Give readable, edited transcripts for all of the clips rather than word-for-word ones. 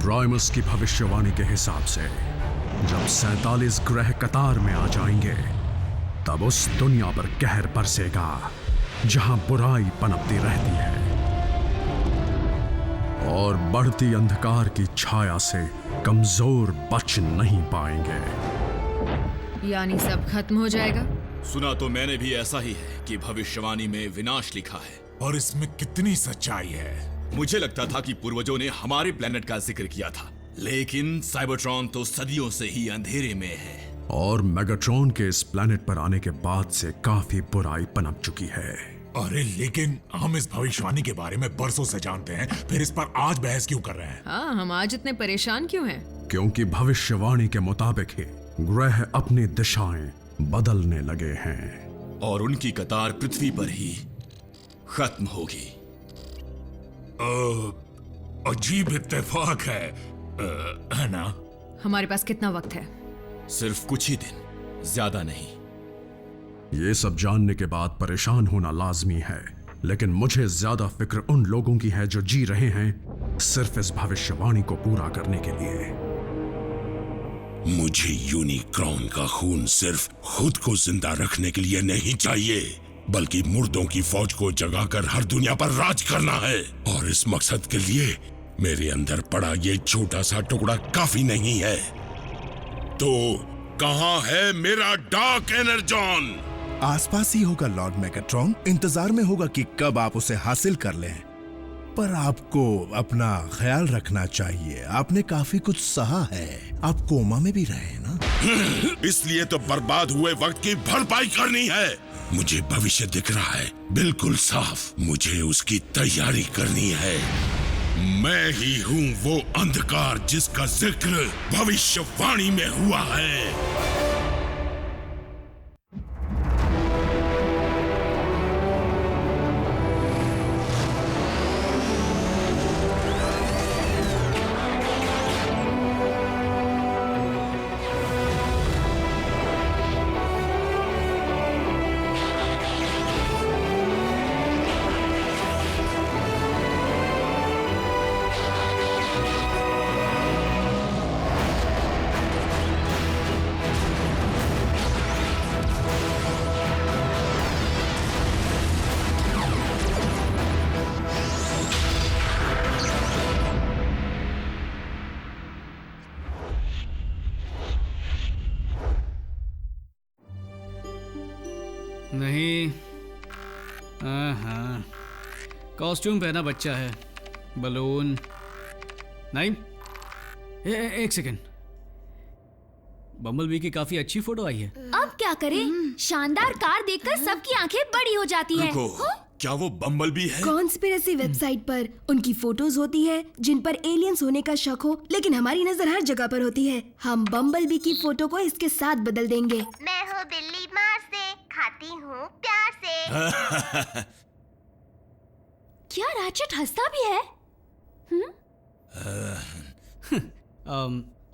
राइमस की भविष्यवाणी के हिसाब से जब 47 ग्रह कतार में आ जाएंगे तब उस दुनिया पर कहर बरसेगा जहां बुराई पनपती रहती है और बढ़ती अंधकार की छाया से कमजोर बच नहीं पाएंगे। यानी सब खत्म हो जाएगा? सुना तो मैंने भी ऐसा ही है कि भविष्यवाणी में विनाश लिखा है। और इसमें कितनी सच्चाई है? मुझे लगता था कि पूर्वजों ने हमारे प्लेनेट का जिक्र किया था, लेकिन साइबरट्रॉन तो सदियों से ही अंधेरे में है। और मेगाट्रॉन के इस प्लेनेट पर आने के बाद से काफी बुराई पनप चुकी है। अरे लेकिन हम इस भविष्यवाणी के बारे में बरसों से जानते हैं, फिर इस पर आज बहस क्यों कर रहे हैं? हाँ, हम आज इतने परेशान क्यों हैं? क्योंकि भविष्यवाणी के मुताबिक ही ग्रह अपनी दिशाएं बदलने लगे हैं और उनकी कतार पृथ्वी पर ही खत्म होगी। अजीब इत्तेफाक है ना? हमारे पास कितना वक्त है? सिर्फ कुछ ही दिन, ज्यादा नहीं। ये सब जानने के बाद परेशान होना लाजमी है, लेकिन मुझे ज्यादा फिक्र उन लोगों की है जो जी रहे हैं सिर्फ इस भविष्यवाणी को पूरा करने के लिए। मुझे यूनिक्रॉन का खून सिर्फ खुद को जिंदा रखने के लिए नहीं चाहिए, बल्कि मुर्दों की फौज को जगाकर हर दुनिया पर राज करना है। और इस मकसद के लिए मेरे अंदर पड़ा ये छोटा सा टुकड़ा काफी नहीं है। तो कहाँ है मेरा डार्क एनर्जॉन? आसपास ही होगा लॉर्ड मेगाट्रॉन। इंतजार में होगा कि कब आप उसे हासिल कर लें। पर आपको अपना ख्याल रखना चाहिए, आपने काफी कुछ सहा है। आप कोमा में भी रहे ना? इसलिए तो बर्बाद हुए वक्त की भरपाई करनी है। मुझे भविष्य दिख रहा है, बिल्कुल साफ। मुझे उसकी तैयारी करनी है। मैं ही हूँ वो अंधकार जिसका जिक्र भविष्यवाणी में हुआ है। नहीं, हाँ, कॉस्ट्यूम पहना बच्चा है, बलून नहीं। एक सेकेंड, बम्बलबी की काफी अच्छी फोटो आई है। अब क्या करें? शानदार कार देखकर सबकी आंखें बड़ी हो जाती हैं। क्या वो बम्बलबी है? कॉन्स्पिरेसी वेबसाइट पर उनकी फोटोज होती है जिन पर एलियंस होने का शक हो, लेकिन हमारी नजर हर जगह पर होती है। हम बम्बलबी की फोटो को इसके साथ बदल देंगे। मैं हूँ बिल्ली मार से, खाती हूँ प्यार से। क्या राचेट हंसता भी है?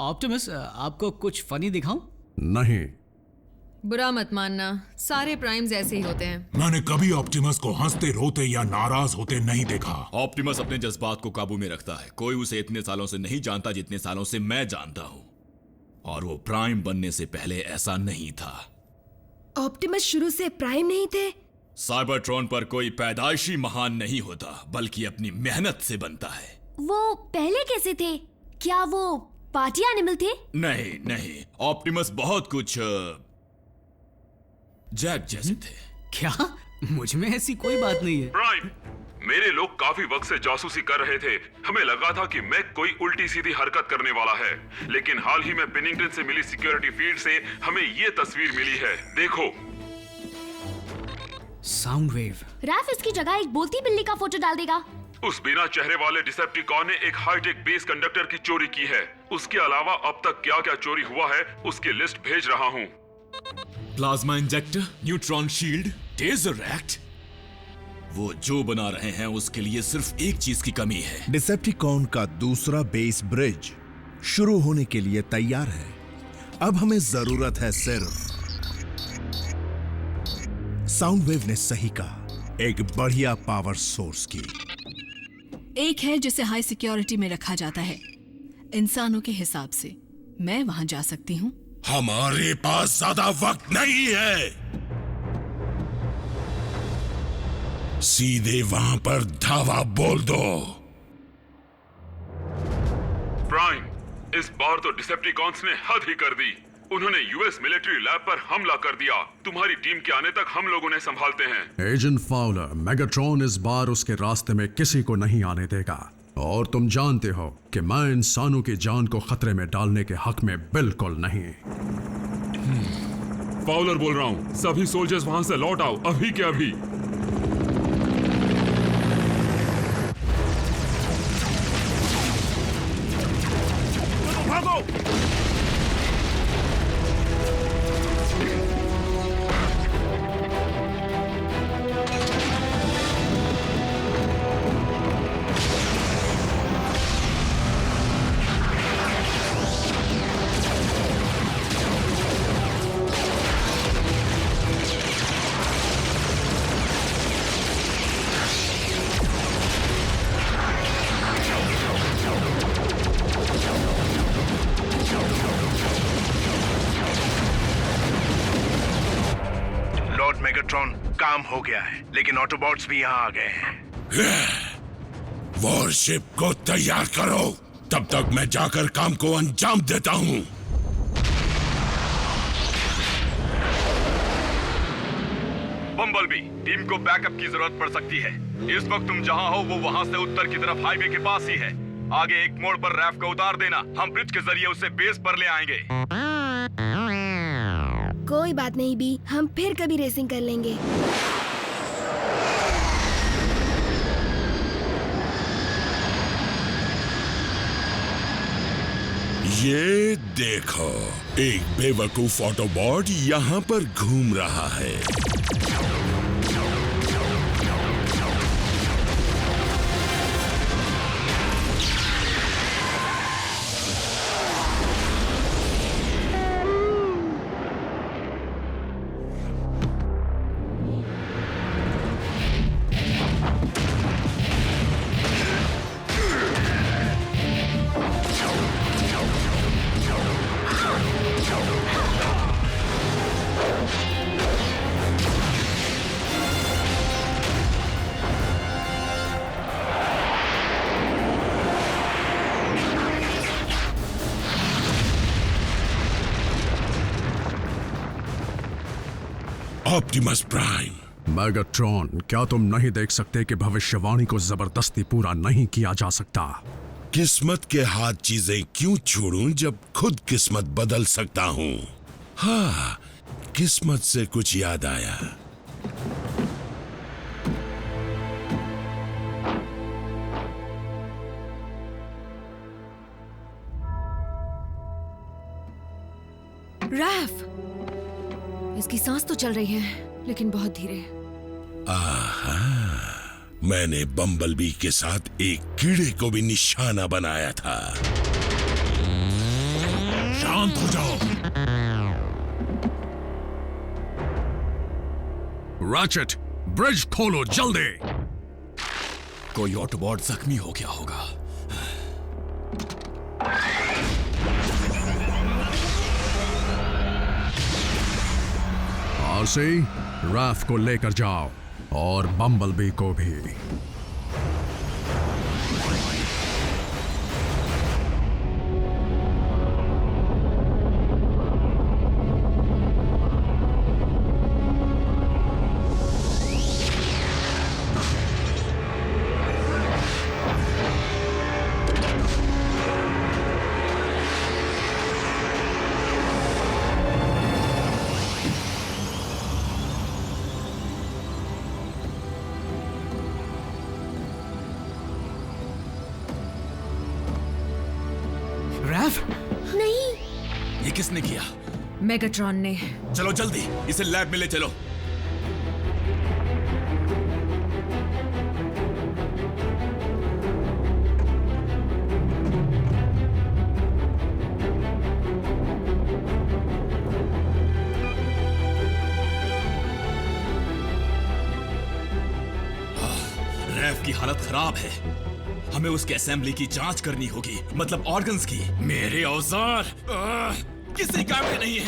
ऑप्टिमस, आपको कुछ फनी दिखाऊं? नहीं। बुरा मत मानना, सारे प्राइम्स ऐसे ही होते हैं। मैंने कभी ऑप्टिमस को हंसते, रोते या नाराज होते नहीं देखा। ऑप्टिमस अपने जज्बात को काबू में रखता है। कोई उसे इतने सालों से नहीं जानता जितने सालों से मैं जानता हूँ, और वो प्राइम बनने से पहले ऐसा नहीं था। ऑप्टिमस शुरू से प्राइम नहीं थे? साइबरट्रॉन पर कोई पैदाइशी महान नहीं होता, बल्कि अपनी मेहनत से बनता है। वो पहले कैसे थे? क्या वो पार्टी एनिमल थे? नहीं नहीं, ऑप्टिमस बहुत कुछ जैक जैसे थे। क्या? मुझ में ऐसी कोई बात नहीं है। प्राइम, मेरे लोग काफी वक्त से जासूसी कर रहे थे। हमें लगा था कि मैक कोई उल्टी सीधी हरकत करने वाला है, लेकिन हाल ही में पेनिंगटन से मिली सिक्योरिटी फीड से हमें ये तस्वीर मिली है। देखो, साउंड वेव। रैफ इसकी जगह एक बोलती बिल्ली का फोटो डाल देगा। उस बिना चेहरे वाले डिसेप्टिकॉन ने एक हाईटेक बेस कंडक्टर की चोरी की है। उसके अलावा अब तक क्या क्या चोरी हुआ है उसकी लिस्ट भेज रहा हूँ। Plasma injector, neutron shield, taser act. वो जो बना रहे हैं उसके लिए सिर्फ एक चीज की कमी है। डिसेप्टिकॉन का दूसरा बेस ब्रिज शुरू होने के लिए तैयार है। अब हमें जरूरत है सिर्फ, साउंड वेव ने सही कहा, एक बढ़िया पावर सोर्स की। एक है जिसे हाई सिक्योरिटी में रखा जाता है, इंसानों के हिसाब से मैं वहां जा सकती हूँ। हमारे पास ज्यादा वक्त नहीं है। सीधे वहां पर धावा बोल दो। प्राइम, इस बार तो डिसेप्टिकॉन्स ने हद ही कर दी। उन्होंने यूएस मिलिट्री लैब पर हमला कर दिया। तुम्हारी टीम के आने तक हम लोग उन्हें संभालते हैं। एजेंट फाउलर, मेगाट्रॉन इस बार उसके रास्ते में किसी को नहीं आने देगा। और तुम जानते हो कि मैं इंसानों की जान को खतरे में डालने के हक में बिल्कुल नहीं। फाउलर बोल रहा हूँ, सभी सोल्जर्स वहां से लौट आओ, अभी के अभी। मेगाट्रॉन, काम हो गया है, लेकिन ऑटोबॉट्स भी यहाँ आ गए हैं। वॉरशिप को तैयार करो, तब तक मैं जाकर काम को अंजाम देता हूँ। बम्बलबी, टीम को बैकअप की जरूरत पड़ सकती है। इस वक्त तुम जहाँ हो वो वहाँ से उत्तर की तरफ हाईवे के पास ही है। आगे एक मोड़ पर रैफ को उतार देना, हम ब्रिज के जरिए उसे बेस पर ले आएंगे। कोई बात नहीं बी, हम फिर कभी रेसिंग कर लेंगे। ये देखो, एक बेवकूफ ऑटोबॉट यहाँ पर घूम रहा है। Optimus prime. मेगाट्रॉन, क्या तुम नहीं देख सकते कि भविष्यवाणी को जबरदस्ती पूरा नहीं किया जा सकता? किस्मत के हाथ चीजें क्यों छोड़ूं जब खुद किस्मत बदल सकता हूँ। हाँ, किस्मत से कुछ याद आया। रैफ, इसकी सांस तो चल रही है लेकिन बहुत धीरे। आहा, मैंने बम्बलबी के साथ एक कीड़े को भी निशाना बनाया था। शांत हो जाओ। रैचेट, ब्रिज खोलो जल्दी। कोई ऑटोबॉट जख्मी हो गया होगा। आरसी, रैफ को लेकर जाओ और बम्बलबी को भी। ये किसने किया? मेगाट्रॉन ने। चलो जल्दी, इसे लैब में ले चलो। रैफ की हालत खराब है। हमें उसके असेंबली की जांच करनी होगी, मतलब ऑर्गन्स की। मेरे औजार किसी काम के नहीं है।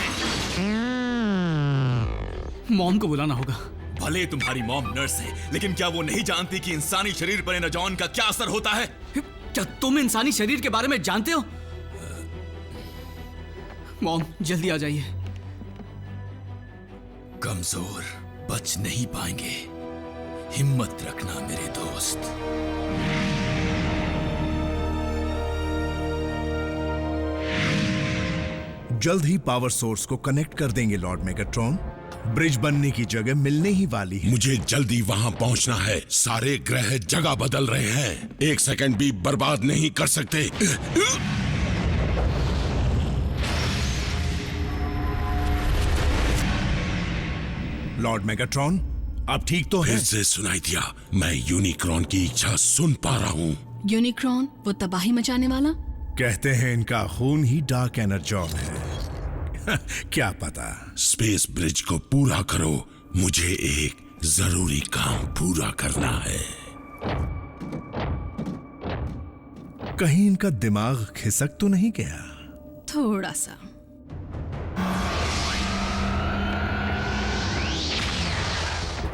मॉम को बुलाना होगा। भले तुम्हारी मॉम नर्स है, लेकिन क्या वो नहीं जानती कि इंसानी शरीर पर एनर्जॉन का क्या असर होता है? क्या तुम इंसानी शरीर के बारे में जानते हो? मॉम जल्दी आ जाइए। कमजोर बच नहीं पाएंगे, हिम्मत रखना मेरे दोस्त। जल्द ही पावर सोर्स को कनेक्ट कर देंगे लॉर्ड मेगाट्रॉन। ब्रिज बनने की जगह मिलने ही वाली है। मुझे जल्दी वहां पहुंचना है। सारे ग्रह जगह बदल रहे हैं, एक सेकंड भी बर्बाद नहीं कर सकते। लॉर्ड मेगाट्रॉन, अब ठीक तो है? फिर से सुनाई दिया। मैं यूनिक्रॉन की इच्छा सुन पा रहा हूँ। यूनिक्रॉन, वो तबाही मचाने वाला? कहते हैं इनका खून ही डार्क एनर्जॉन है। क्या पता। स्पेस ब्रिज को पूरा करो, मुझे एक जरूरी काम पूरा करना है। कहीं इनका दिमाग खिसक तो नहीं गया? थोड़ा सा।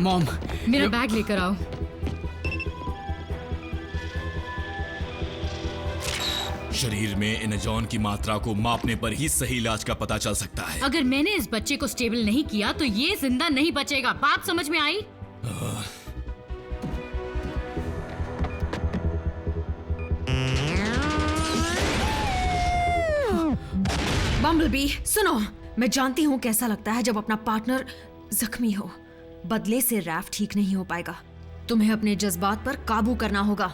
मॉम, मेरा बैग लेकर आओ। शरीर में एनर्जॉन की मात्रा को मापने पर ही सही इलाज का पता चल सकता है। अगर मैंने इस बच्चे को स्टेबल नहीं किया तो ये जिंदा नहीं बचेगा। बात समझ में आई? बम्बलबी सुनो, मैं जानती हूँ कैसा लगता है जब अपना पार्टनर जख्मी हो। बदले से रैफ ठीक नहीं हो पाएगा। तुम्हें अपने जज्बात पर काबू करना होगा।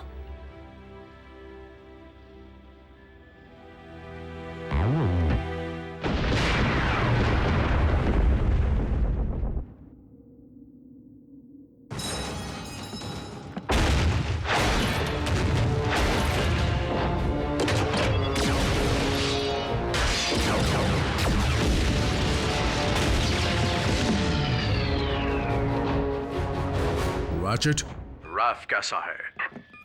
रैफ कैसा है?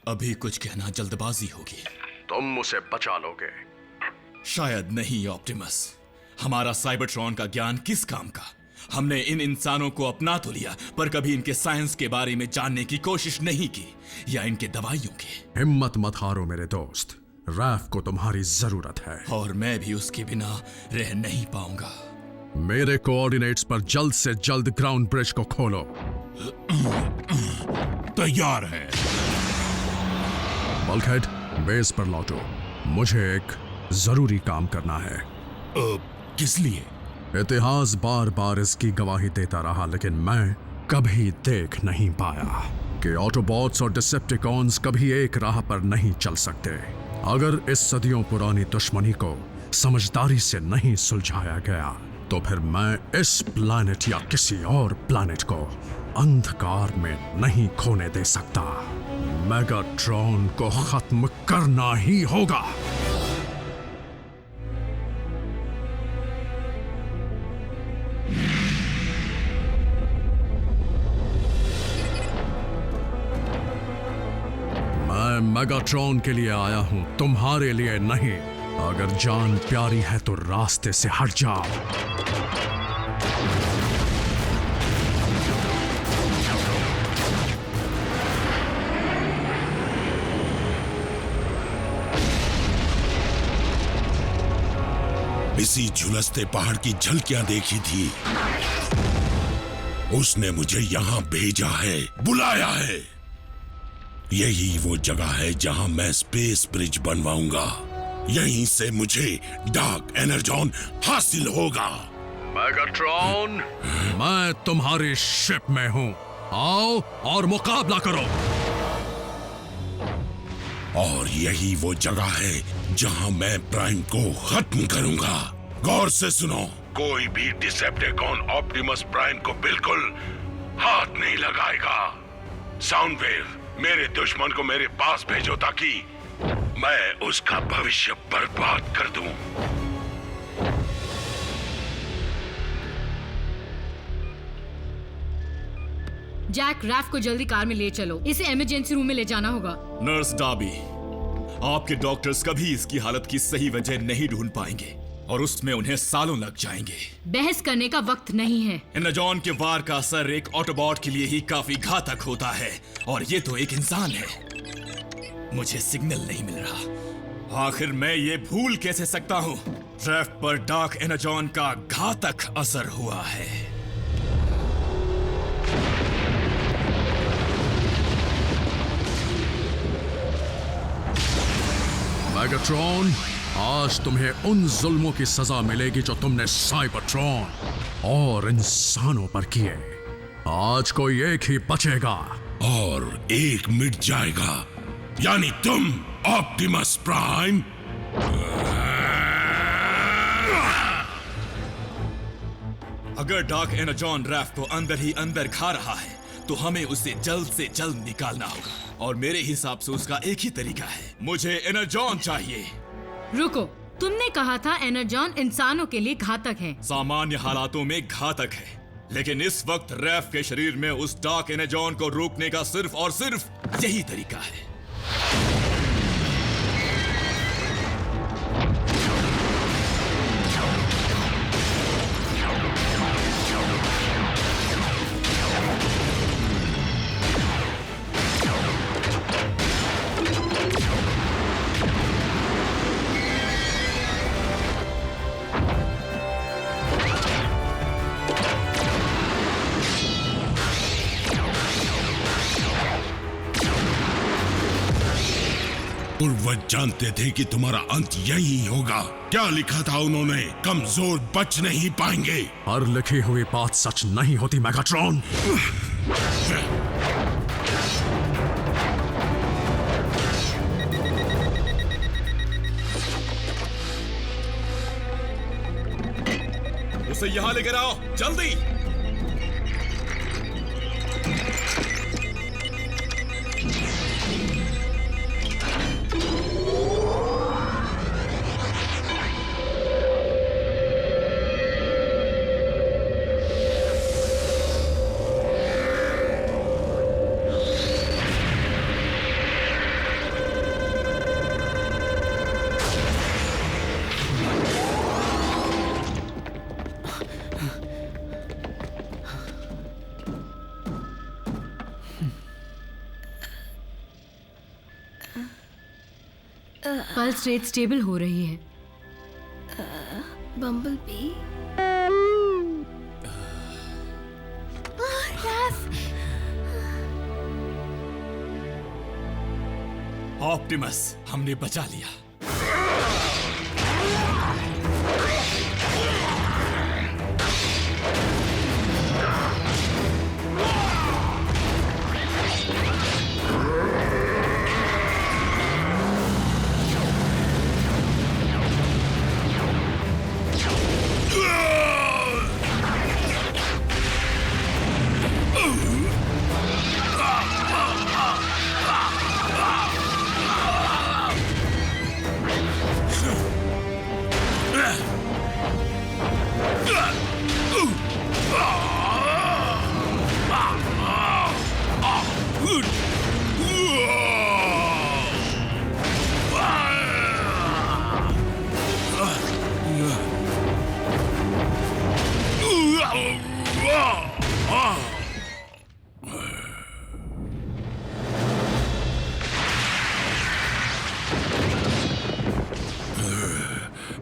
अभी कुछ कहना जल्दबाजी होगी। तुम उसे बचा लोगे? शायद नहीं ऑप्टिमस। हमारा साइबरट्रॉन का ज्ञान किस काम का? हमने इन इंसानों को अपना तो लिया, पर कभी इनके साइंस के बारे में जानने की कोशिश नहीं की, या इनके दवाइयों की। हिम्मत मत हारो मेरे दोस्त, रैफ को तुम्हारी जरूरत है। और मैं भी उसके बिना रह नहीं पाऊंगा। मेरे कोऑर्डिनेट्स पर जल्द से जल्द ग्राउंड ब्रिज को खोलो। तैयार है। बल्कहेड, बेस पर लौटो। मुझे एक जरूरी काम करना है। किस लिए? इतिहास बार बार इसकी गवाही देता रहा, लेकिन मैं कभी देख नहीं पाया कि ऑटोबॉट्स और डिसेप्टिकॉन्स कभी एक राह पर नहीं चल सकते। अगर इस सदियों पुरानी दुश्मनी को समझदारी से नहीं सुलझाया गया, तो फिर मैं इस प्लैनेट या किसी और प्लैनेट को अंधकार में नहीं खोने दे सकता। मेगाट्रॉन को खत्म करना ही होगा। मैं मेगाट्रॉन के लिए आया हूं, तुम्हारे लिए नहीं। अगर जान प्यारी है तो रास्ते से हट जाओ। इसी झुलसते पहाड़ की झलकियां देखी थी। उसने मुझे यहां भेजा है, बुलाया है। यही वो जगह है जहां मैं स्पेस ब्रिज बनवाऊंगा। यहीं से मुझे डार्क एनर्जॉन हासिल होगा। मेगाट्रॉन, मैं तुम्हारी शिप में हूं। आओ और मुकाबला करो। और यही वो जगह है जहां मैं प्राइम को खत्म करूंगा। गौर से सुनो, कोई भी डिसेप्टिकॉन ऑप्टिमस प्राइम को बिल्कुल हाथ नहीं लगाएगा। साउंडवेव, मेरे दुश्मन को मेरे पास भेजो ताकि मैं उसका भविष्य बर्बाद कर दूं। जैक, रैफ को जल्दी कार में ले चलो। इसे इमरजेंसी रूम में ले जाना होगा। नर्स डाबी, आपके डॉक्टर्स कभी इसकी हालत की सही वजह नहीं ढूंढ पाएंगे और उसमें उन्हें सालों लग जाएंगे। बहस करने का वक्त नहीं है। एनर्जॉन के वार का असर एक ऑटोबॉट के लिए ही काफी घातक होता है और ये तो एक इंसान है। मुझे सिग्नल नहीं मिल रहा। आखिर मैं ये भूल कैसे सकता हूँ? ड्रैफ्ट पर डार्क एनर्जॉन का घातक असर हुआ है। मैगाट्रॉन, आज तुम्हें उन जुल्मों की सजा मिलेगी जो तुमने साइबरट्रॉन और इंसानों पर किए। आज कोई एक ही बचेगा और एक मिट जाएगा, यानी तुम ऑप्टिमस प्राइम। अगर डार्क एनर्जॉन रैफ को अंदर ही अंदर खा रहा है तो हमें उसे जल्द से जल्द निकालना होगा और मेरे हिसाब से उसका एक ही तरीका है। मुझे एनर्जॉन चाहिए। रुको, तुमने कहा था एनर्जॉन इंसानों के लिए घातक है। सामान्य हालातों में घातक है, लेकिन इस वक्त रैफ के शरीर में उस डार्क एनर्जॉन को रोकने का सिर्फ और सिर्फ यही तरीका है। पूर्वज जानते थे कि तुम्हारा अंत यही होगा। क्या लिखा था उन्होंने? कमजोर बच नहीं पाएंगे। हर लिखी हुई बात सच नहीं होती मैगाट्रॉन। उसे यहाँ लेकर आओ, जल्दी। पल्स रेट स्टेबल हो रही है। बम्बलबी, ऑप्टिमस, हमने बचा लिया।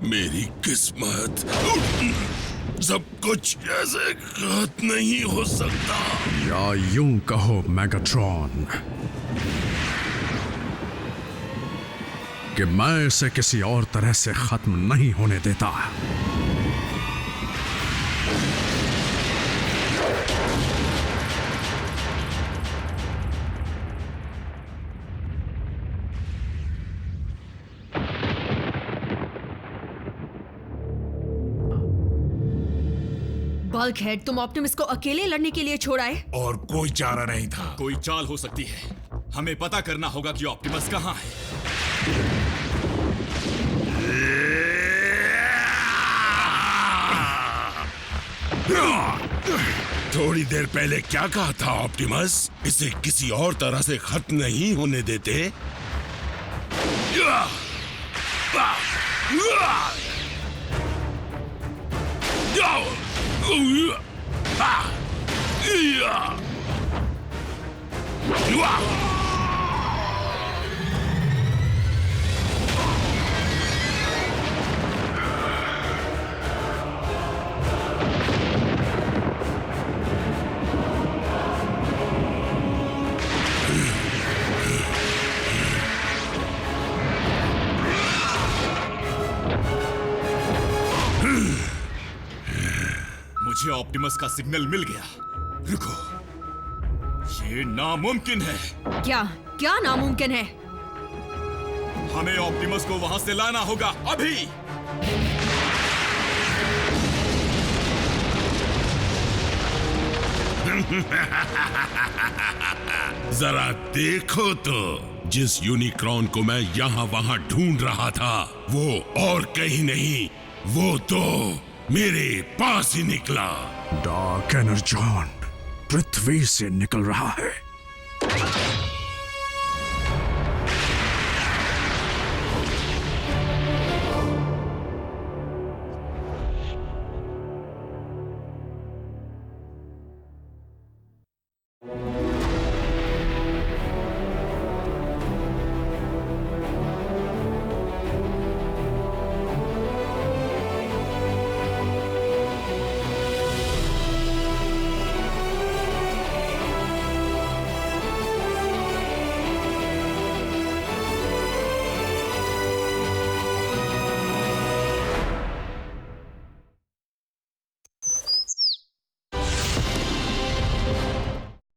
मेरी किस्मत, सब कुछ ऐसे घात नहीं हो सकता। या यूं कहो मैगाट्रॉन कि मैं इसे किसी और तरह से खत्म नहीं होने देता। बल्कहेड, तुम ऑप्टिमस को अकेले लड़ने के लिए छोड़ा है? और कोई चारा नहीं था। कोई चाल हो सकती है। हमें पता करना होगा कि ऑप्टिमस कहाँ है। थोड़ी देर पहले क्या कहा था ऑप्टिमस? इसे किसी और तरह से खत्म नहीं होने देते। मुझे ऑप्टिमस का सिग्नल मिल गया। रुको, ये नामुमकिन है। क्या क्या नामुमकिन है? हमें ऑप्टिमस को वहां से लाना होगा अभी। जरा देखो तो, जिस यूनिक्रॉन को मैं यहाँ वहां ढूंढ रहा था वो और कहीं नहीं, वो तो मेरे पास ही निकला। डार्क एनर्जॉन पृथ्वी से निकल रहा है।